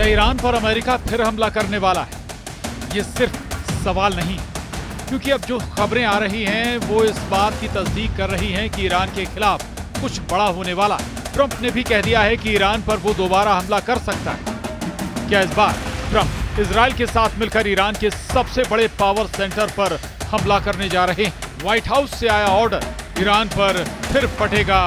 क्या ईरान पर अमेरिका फिर हमला करने वाला है? ये सिर्फ सवाल नहीं, क्योंकि अब जो खबरें आ रही हैं वो इस बात की तस्दीक कर रही हैं कि ईरान के खिलाफ कुछ बड़ा होने वाला है। ट्रंप ने भी कह दिया है कि ईरान पर वो दोबारा हमला कर सकता है। क्या इस बार ट्रंप इजराइल के साथ मिलकर ईरान के सबसे बड़े पावर सेंटर पर हमला करने जा रहे हैं? व्हाइट हाउस से आया ऑर्डर, ईरान पर फिर फटेगा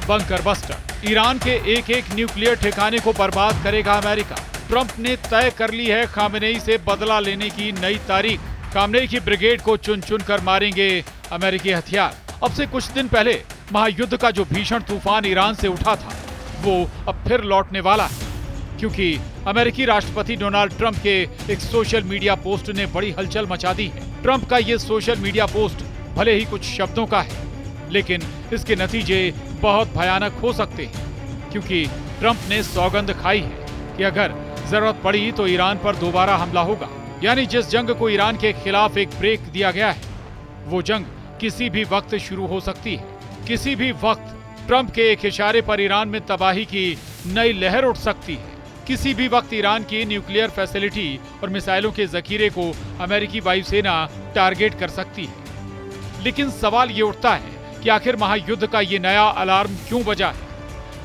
बंकर बस्टर। ईरान के एक एक न्यूक्लियर ठिकाने को बर्बाद करेगा अमेरिका। ट्रंप ने तय कर ली है खामेनेई से बदला लेने की नई तारीख। खामेनेई की ब्रिगेड को चुन चुन कर मारेंगे अमेरिकी हथियार। अब से कुछ दिन पहले महायुद्ध का जो भीषण तूफान ईरान से उठा था वो अब फिर लौटने वाला है, क्योंकि अमेरिकी राष्ट्रपति डोनाल्ड ट्रंप के एक सोशल मीडिया पोस्ट ने बड़ी हलचल मचा दी है। ट्रंप का ये सोशल मीडिया पोस्ट भले ही कुछ शब्दों का है, लेकिन इसके नतीजे बहुत भयानक हो सकते हैं, क्योंकि ट्रंप ने सौगंध खाई है कि अगर जरूरत पड़ी तो ईरान पर दोबारा हमला होगा। यानी जिस जंग को ईरान के खिलाफ एक ब्रेक दिया गया है, वो जंग किसी भी वक्त शुरू हो सकती है। किसी भी वक्त ट्रंप के एक इशारे पर ईरान में तबाही की नई लहर उठ सकती है। किसी भी वक्त ईरान की न्यूक्लियर फैसिलिटी और मिसाइलों के जखीरे को अमेरिकी वायुसेना टारगेट कर सकती है। लेकिन सवाल ये उठता है कि आखिर महायुद्ध का ये नया अलार्म क्यों बजा है?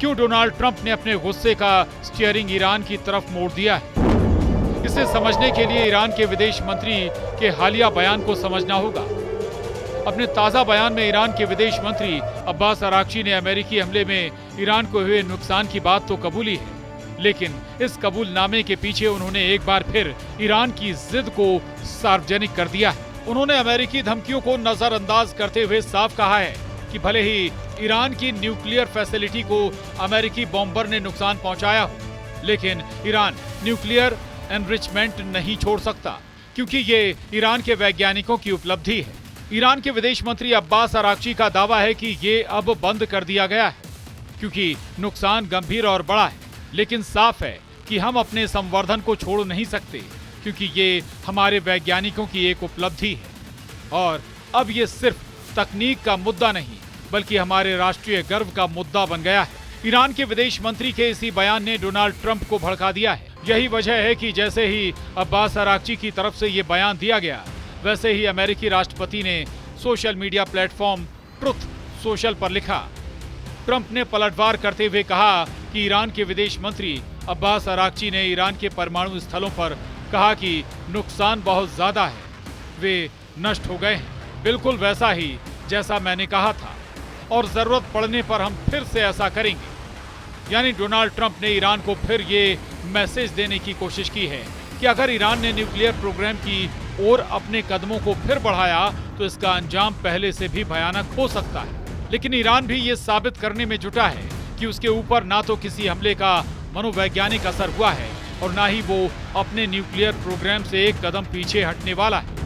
क्यों डोनाल्ड ट्रंप ने अपने गुस्से का स्टीयरिंग ईरान की तरफ मोड़ दिया है? इसे समझने के लिए ईरान के विदेश मंत्री के हालिया बयान को समझना होगा। अपने ताजा बयान में ईरान के विदेश मंत्री अब्बास अराक्ची ने अमेरिकी हमले में ईरान को हुए नुकसान की बात तो कबूली है, लेकिन इस कबूलनामे के पीछे उन्होंने एक बार फिर ईरान की जिद को सार्वजनिक कर दिया है। उन्होंने अमेरिकी धमकियों को नजरअंदाज करते हुए साफ कहा है कि भले ही ईरान की न्यूक्लियर फैसिलिटी को अमेरिकी बॉम्बर ने नुकसान पहुंचाया हो, लेकिन ईरान न्यूक्लियर एनरिचमेंट नहीं छोड़ सकता, क्योंकि ये ईरान के वैज्ञानिकों की उपलब्धि है। ईरान के विदेश मंत्री अब्बास अराक्ची का दावा है कि ये अब बंद कर दिया गया है, क्योंकि नुकसान गंभीर और बड़ा है। लेकिन साफ है कि हम अपने संवर्धन को छोड़ नहीं सकते, क्योंकि ये हमारे वैज्ञानिकों की एक उपलब्धि है। और अब ये सिर्फ तकनीक का मुद्दा नहीं, बल्कि हमारे राष्ट्रीय गर्व का मुद्दा बन गया है। ईरान के विदेश मंत्री के इसी बयान ने डोनाल्ड ट्रंप को भड़का दिया है। यही वजह है कि जैसे ही अब्बास अराक्ची की तरफ से ये बयान दिया गया, वैसे ही अमेरिकी राष्ट्रपति ने social media platform truth social पर लिखा। ट्रंप ने पलटवार करते हुए कहा कि ईरान के विदेश मंत्री अब्बास अराक्ची ने ईरान के परमाणु स्थलों पर कहा कि नुकसान बहुत ज्यादा है, वे नष्ट हो गए हैं, बिल्कुल वैसा ही जैसा मैंने कहा था, और जरूरत पड़ने पर हम फिर से ऐसा करेंगे। यानी डोनाल्ड ट्रंप ने ईरान को फिर ये मैसेज देने की कोशिश की है कि अगर ईरान ने न्यूक्लियर प्रोग्राम की ओर अपने कदमों को फिर बढ़ाया तो इसका अंजाम पहले से भी भयानक हो सकता है। लेकिन ईरान भी ये साबित करने में जुटा है कि उसके ऊपर ना तो किसी हमले का मनोवैज्ञानिक असर हुआ है और ना ही वो अपने न्यूक्लियर प्रोग्राम से एक कदम पीछे हटने वाला है,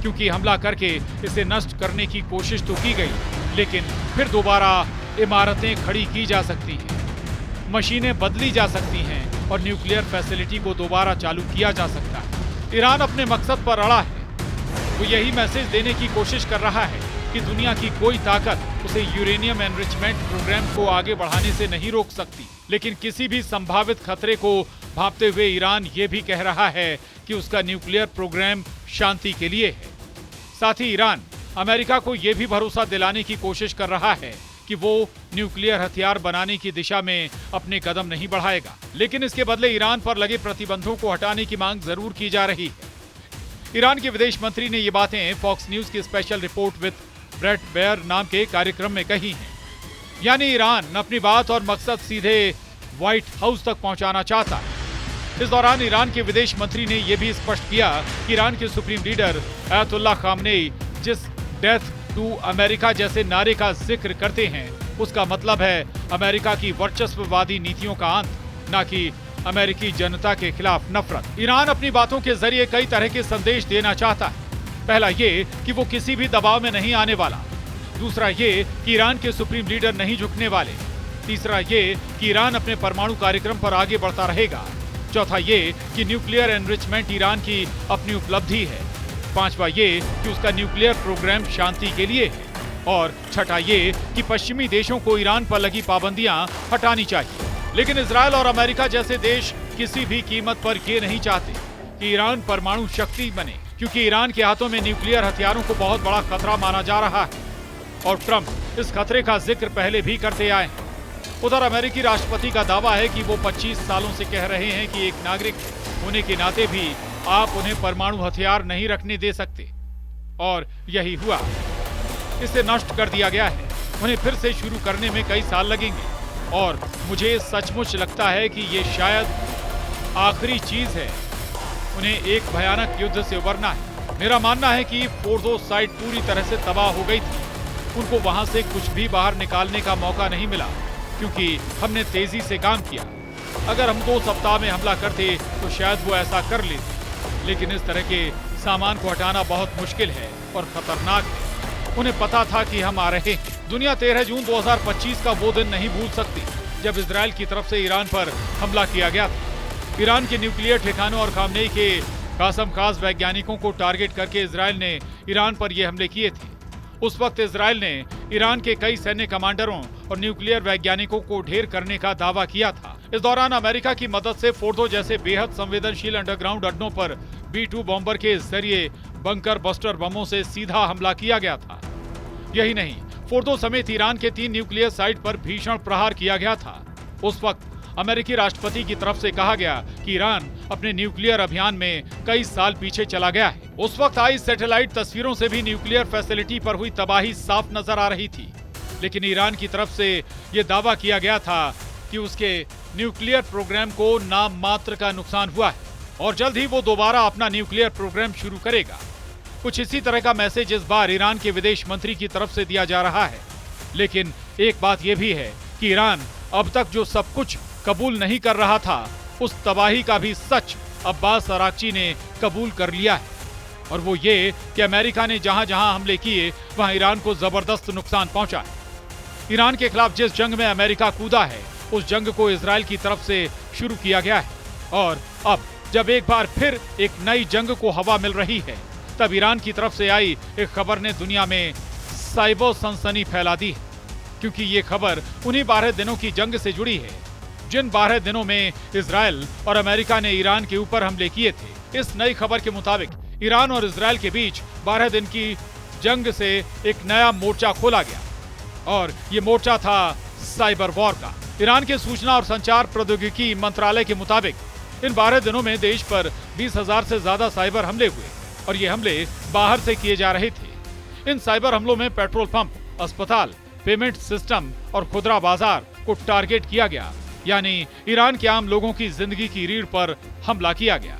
क्योंकि हमला करके इसे नष्ट करने की कोशिश तो की गई, लेकिन फिर दोबारा इमारतें खड़ी की जा सकती हैं, मशीनें बदली जा सकती हैं और न्यूक्लियर फैसिलिटी को दोबारा चालू किया जा सकता है। ईरान अपने मकसद पर अड़ा है। वो यही मैसेज देने की कोशिश कर रहा है कि दुनिया की कोई ताकत उसे यूरेनियम एनरिचमेंट प्रोग्राम को आगे बढ़ाने से नहीं रोक सकती। लेकिन किसी भी संभावित खतरे को भांपते हुए ईरान ये भी कह रहा है कि उसका न्यूक्लियर प्रोग्राम शांति के लिए है। साथ ही ईरान अमेरिका को ये भी भरोसा दिलाने की कोशिश कर रहा है कि वो न्यूक्लियर हथियार बनाने की दिशा में अपने कदम नहीं बढ़ाएगा, लेकिन इसके बदले ईरान पर लगे प्रतिबंधों को हटाने की मांग जरूर की जा रही है। ईरान के विदेश मंत्री ने ये बातें फॉक्स न्यूज की special report with Bret Baier नाम के कार्यक्रम में कही हैं। यानी ईरान अपनी बात और मकसद सीधे व्हाइट हाउस तक पहुंचाना चाहता है। इस दौरान ईरान के विदेश मंत्री ने यह भी स्पष्ट किया कि ईरान के सुप्रीम लीडर अयतुल्लाह खामेनेई जिस डेथ टू अमेरिका जैसे नारे का जिक्र करते हैं, उसका मतलब है अमेरिका की वर्चस्ववादी नीतियों का अंत, न कि अमेरिकी जनता के खिलाफ नफरत। ईरान अपनी बातों के जरिए कई तरह के संदेश देना चाहता है। पहला ये कि वो किसी भी दबाव में नहीं आने वाला। दूसरा ये कि ईरान के सुप्रीम लीडर नहीं झुकने वाले। तीसरा ये कि ईरान अपने परमाणु कार्यक्रम पर आगे बढ़ता रहेगा। चौथा ये कि न्यूक्लियर एनरिचमेंट ईरान की अपनी उपलब्धि है। पांचवा ये कि उसका न्यूक्लियर प्रोग्राम शांति के लिए है। और छठा ये कि पश्चिमी देशों को ईरान पर लगी पाबंदियां हटानी चाहिए। लेकिन इजरायल और अमेरिका जैसे देश किसी भी कीमत पर ये नहीं चाहते कि ईरान परमाणु शक्ति बने, क्योंकि ईरान के हाथों में न्यूक्लियर हथियारों को बहुत बड़ा खतरा माना जा रहा है और ट्रंप इस खतरे का जिक्र पहले भी करते आए हैं। उधर अमेरिकी राष्ट्रपति का दावा है कि वो 25 सालों से कह रहे हैं कि एक नागरिक होने के नाते भी आप उन्हें परमाणु हथियार नहीं रखने दे सकते, और यही हुआ। इसे नष्ट कर दिया गया है। उन्हें फिर से शुरू करने में कई साल लगेंगे और मुझे सचमुच लगता है कि ये शायद आखिरी चीज है। उन्हें एक भयानक युद्ध से उबरना है। मेरा मानना है कि फोर्डो साइट पूरी तरह से तबाह हो गई थी। उनको वहां से कुछ भी बाहर निकालने का मौका नहीं मिला, क्योंकि हमने तेजी से काम किया। अगर हम 2 सप्ताह में हमला करते तो शायद वो ऐसा कर लेते, लेकिन इस तरह के सामान को हटाना बहुत मुश्किल है और खतरनाक है। उन्हें पता था कि हम आ रहे हैं। दुनिया 13 जून 2025 का वो दिन नहीं भूल सकती जब इजरायल की तरफ से ईरान पर हमला किया गया था। ईरान के न्यूक्लियर ठिकानों और खामनेई के कासम खास वैज्ञानिकों को टारगेट करके इजरायल ने ईरान पर ये हमले किए थे। उस वक्त इजरायल ने ईरान के कई सैन्य कमांडरों और न्यूक्लियर वैज्ञानिकों को ढेर करने का दावा किया था। इस दौरान अमेरिका की मदद से फोर्डो जैसे बेहद संवेदनशील अंडरग्राउंड अड्डों पर B-2 बॉम्बर के जरिए बंकर बस्टर बमों से सीधा हमला किया गया था। यही नहीं, फोर्डो समेत ईरान के 3 न्यूक्लियर साइट पर भीषण प्रहार किया गया था। उस वक्त अमेरिकी राष्ट्रपति की तरफ से कहा गया कि ईरान अपने न्यूक्लियर अभियान में कई साल पीछे चला गया है। उस वक्त आई सैटेलाइट तस्वीरों से भी न्यूक्लियर फैसिलिटी पर हुई तबाही साफ नजर आ रही थी, लेकिन ईरान की तरफ से यह दावा किया गया था कि उसके न्यूक्लियर प्रोग्राम को नाम मात्र का नुकसान हुआ है और जल्द ही वो दोबारा अपना न्यूक्लियर प्रोग्राम शुरू करेगा। कुछ इसी तरह का मैसेज इस बार ईरान के विदेश मंत्री की तरफ से दिया जा रहा है। लेकिन एक बात यह भी है कि ईरान अब तक जो सब कुछ कबूल नहीं कर रहा था, उस तबाही का भी सच अब्बास अराक्ची ने कबूल कर लिया है, और वो ये कि अमेरिका ने जहां जहां हमले किए वहां ईरान को जबरदस्त नुकसान पहुंचा है। ईरान के खिलाफ जिस जंग में अमेरिका कूदा है, उस जंग को इजरायल की तरफ से शुरू किया गया है, और अब जब एक बार फिर एक नई जंग को हवा मिल रही है, तब ईरान की तरफ से आई एक खबर ने दुनिया में साइबर सनसनी फैला दी है, क्योंकि ये खबर उन्हीं 12 दिनों की जंग से जुड़ी है जिन 12 दिनों में इजरायल और अमेरिका ने ईरान के ऊपर हमले किए थे। इस नई खबर के मुताबिक ईरान और इजरायल के बीच 12 दिन की जंग से एक नया मोर्चा खोला गया, और ये मोर्चा था साइबर वॉर का। ईरान के सूचना और संचार प्रौद्योगिकी मंत्रालय के मुताबिक इन 12 दिनों में देश पर 20,000 से ज्यादा साइबर हमले हुए, और ये हमले बाहर से किए जा रहे थे। इन साइबर हमलों में पेट्रोल पंप, अस्पताल, पेमेंट सिस्टम और खुदरा बाजार को टारगेट किया गया, यानी ईरान के आम लोगों की जिंदगी की रीढ़ पर हमला किया गया।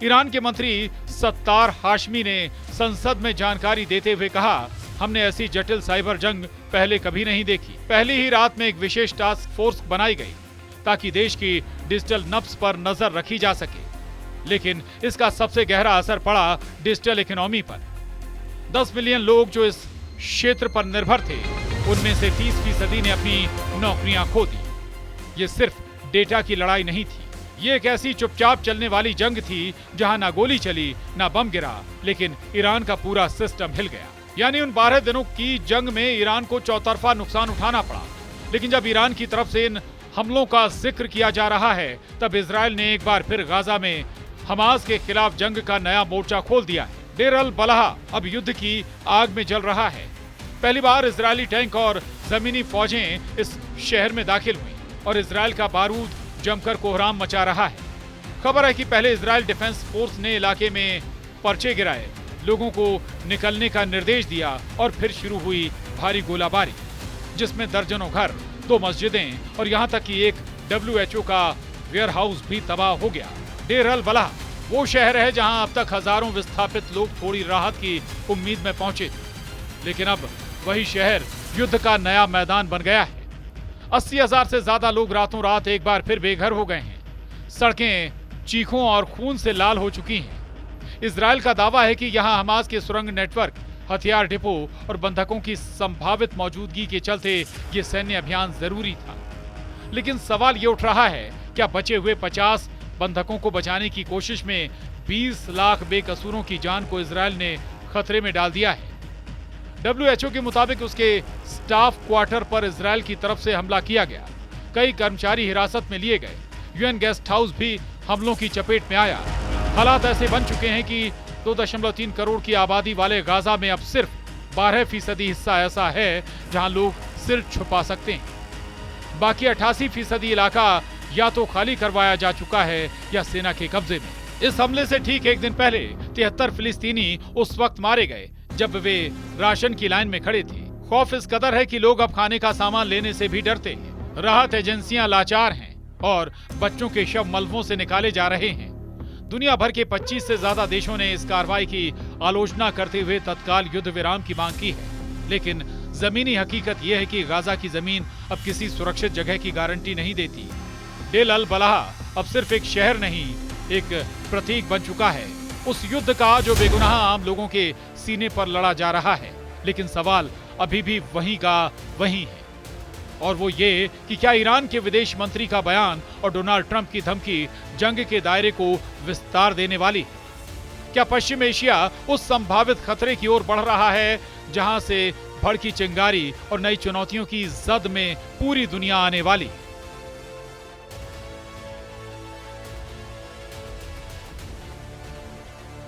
ईरान के मंत्री सत्तार हाशमी ने संसद में जानकारी देते हुए कहा, हमने ऐसी जटिल साइबर जंग पहले कभी नहीं देखी। पहली ही रात में एक विशेष टास्क फोर्स बनाई गई ताकि देश की डिजिटल नब्ज पर नजर रखी जा सके, लेकिन इसका सबसे गहरा असर पड़ा डिजिटल इकोनॉमी पर। 10 मिलियन लोग जो इस क्षेत्र पर निर्भर थे, उनमें से 30% ने अपनी नौकरियां खो दी। ये सिर्फ डेटा की लड़ाई नहीं थी, ये एक ऐसी चुपचाप चलने वाली जंग थी जहां ना गोली चली ना बम गिरा, लेकिन ईरान का पूरा सिस्टम हिल गया। यानी उन 12 दिनों की जंग में ईरान को चौतरफा नुकसान उठाना पड़ा। लेकिन जब ईरान की तरफ से इन हमलों का जिक्र किया जा रहा है, तब इजरायल ने एक बार फिर गाजा में हमास के खिलाफ जंग का नया मोर्चा खोल दिया है। डेर अल बलाह अब युद्ध की आग में जल रहा है। पहली बार इजरायली टैंक और जमीनी फौजें इस शहर में दाखिल हुई और इजरायल का बारूद जमकर कोहराम मचा रहा है। खबर है कि पहले इजरायल डिफेंस फोर्स ने इलाके में पर्चे गिराए, लोगों को निकलने का निर्देश दिया और फिर शुरू हुई भारी गोलाबारी, जिसमें दर्जनों घर, 2 मस्जिदें और यहाँ तक कि एक WHO का वेयरहाउस भी तबाह हो गया। डेर अल बलाह वो शहर है जहाँ अब तक हजारों विस्थापित लोग थोड़ी राहत की उम्मीद में पहुंचे थे, लेकिन अब वही शहर युद्ध का नया मैदान बन गया है। 80,000 से ज्यादा लोग रातों रात एक बार फिर बेघर हो गए हैं। सड़कें चीखों और खून से लाल हो चुकी हैं। इजरायल का दावा है कि यहां हमास के सुरंग नेटवर्क, हथियार डिपो और बंधकों की संभावित मौजूदगी के चलते ये सैन्य अभियान जरूरी था। लेकिन सवाल ये उठ रहा है, क्या बचे हुए 50 बंधकों को बचाने की कोशिश में 20 लाख बेकसूरों की जान को इजरायल ने खतरे में डाल दिया है? WHO के मुताबिक उसके स्टाफ क्वार्टर पर इजरायल की तरफ से हमला किया गया, कई कर्मचारी हिरासत में लिए गए। यूएन गेस्ट हाउस भी हमलों की चपेट में आया। हालात ऐसे बन चुके हैं कि 2.3 करोड़ की आबादी वाले गाजा में अब सिर्फ 12% हिस्सा ऐसा है जहां लोग सिर छुपा सकते हैं। बाकी 88% इलाका या तो खाली करवाया जा चुका है या सेना के कब्जे में। इस हमले से ठीक एक दिन पहले 73 फिलिस्तीनी उस वक्त मारे गए जब वे राशन की लाइन में खड़े थे। खौफ इस कदर है कि लोग अब खाने का सामान लेने से भी डरते हैं। राहत एजेंसियां लाचार हैं और बच्चों के शव मलबों से निकाले जा रहे हैं। दुनिया भर के 25 से ज्यादा देशों ने इस कार्रवाई की आलोचना करते हुए तत्काल युद्ध विराम की मांग की है, लेकिन जमीनी हकीकत यह है कि गाजा की जमीन अब किसी सुरक्षित जगह की गारंटी नहीं देती। डेल अल बलाह अब सिर्फ एक शहर नहीं, एक प्रतीक बन चुका है उस युद्ध का जो बेगुनाह आम लोगों के सीने पर लड़ा जा रहा है। लेकिन सवाल अभी भी वहीं का वहीं है, और वो ये कि क्या ईरान के विदेश मंत्री का बयान और डोनाल्ड ट्रंप की धमकी जंग के दायरे को विस्तार देने वाली है? क्या पश्चिम एशिया उस संभावित खतरे की ओर बढ़ रहा है जहां से भड़की चिंगारी और नई चुनौतियों की जद में पूरी दुनिया आने वाली है?